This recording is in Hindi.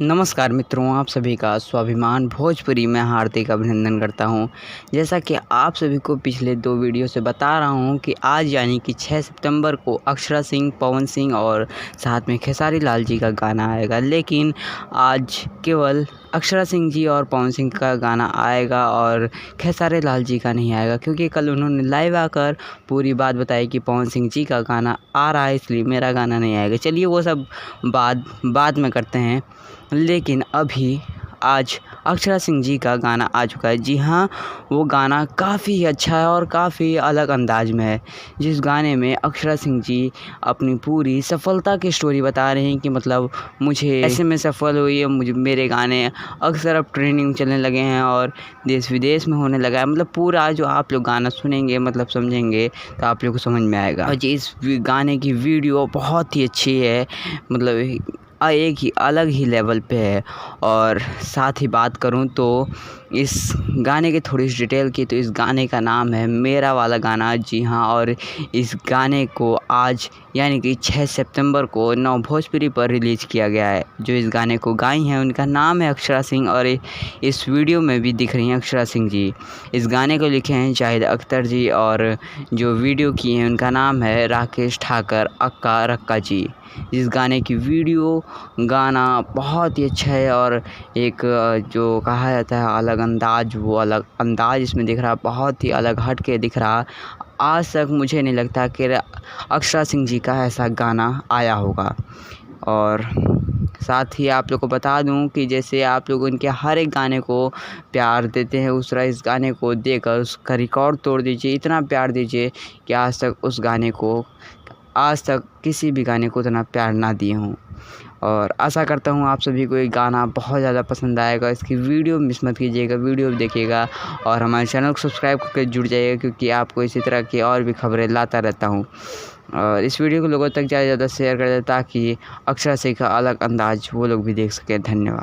नमस्कार मित्रों, आप सभी का स्वाभिमान भोजपुरी में हार्दिक अभिनंदन करता हूं। जैसा कि आप सभी को पिछले 2 वीडियो से बता रहा हूं कि आज यानी कि 6 सितंबर को अक्षरा सिंह, पवन सिंह और साथ में खेसारी लाल जी का गाना आएगा। लेकिन आज केवल अक्षरा सिंह जी और पवन सिंह का गाना आएगा और खेसारी लाल जी का नहीं आएगा, क्योंकि कल उन्होंने लाइव आकर पूरी बात बताई कि पवन सिंह जी का गाना आ रहा है, इसलिए मेरा गाना नहीं आएगा। चलिए वो सब बाद में करते हैं। लेकिन अभी आज अक्षरा सिंह जी का गाना आ चुका है। जी हाँ, वो गाना काफ़ी अच्छा है और काफ़ी अलग अंदाज में है। जिस गाने में अक्षरा सिंह जी अपनी पूरी सफलता की स्टोरी बता रहे हैं कि मतलब मुझे ऐसे में सफल हुई है, मुझे मेरे गाने अक्सर अब ट्रेंडिंग चलने लगे हैं और देश विदेश में होने लगा है। मतलब पूरा जो आप लोग गाना सुनेंगे, मतलब समझेंगे, तो आप लोग को समझ में आएगा। और जी इस गाने की वीडियो बहुत ही अच्छी है, मतलब एक ही अलग ही लेवल पे है। और साथ ही बात करूं तो इस गाने की थोड़ी सी डिटेल की, तो इस गाने का नाम है मेरा वाला गाना। जी हाँ, और इस गाने को आज यानी कि 6 सितंबर को नौ भोजपुरी पर रिलीज़ किया गया है। जो इस गाने को गाई हैं उनका नाम है अक्षरा सिंह और इस वीडियो में भी दिख रही हैं अक्षरा सिंह जी। इस गाने को लिखे हैं जाहिद अख्तर जी और जो वीडियो किए हैं उनका नाम है राकेश ठाकर अक्का रक्का जी। इस गाने की गाना बहुत ही अच्छा है और एक जो कहा जाता है अलग अंदाज, वो अलग अंदाज इसमें दिख रहा, बहुत ही अलग हट के दिख रहा। आज तक मुझे नहीं लगता कि अक्षरा सिंह जी का ऐसा गाना आया होगा। और साथ ही आप लोग को बता दूं कि जैसे आप लोग उनके हर एक गाने को प्यार देते हैं, उस तरह इस गाने को देकर उसका रिकॉर्ड तोड़ दीजिए। इतना प्यार दीजिए कि आज तक किसी भी गाने को इतना प्यार ना दिए हों। और आशा करता हूँ आप सभी को ये गाना बहुत ज़्यादा पसंद आएगा। इसकी वीडियो मिस मत कीजिएगा, वीडियो देखिएगा और हमारे चैनल को सब्सक्राइब करके जुड़ जाइएगा, क्योंकि आपको इसी तरह की और भी खबरें लाता रहता हूँ। और इस वीडियो को लोगों तक ज़्यादा से ज़्यादा शेयर कर दें ताकि अक्षरा सिंह का अलग अंदाज वो लोग भी देख सकें। धन्यवाद।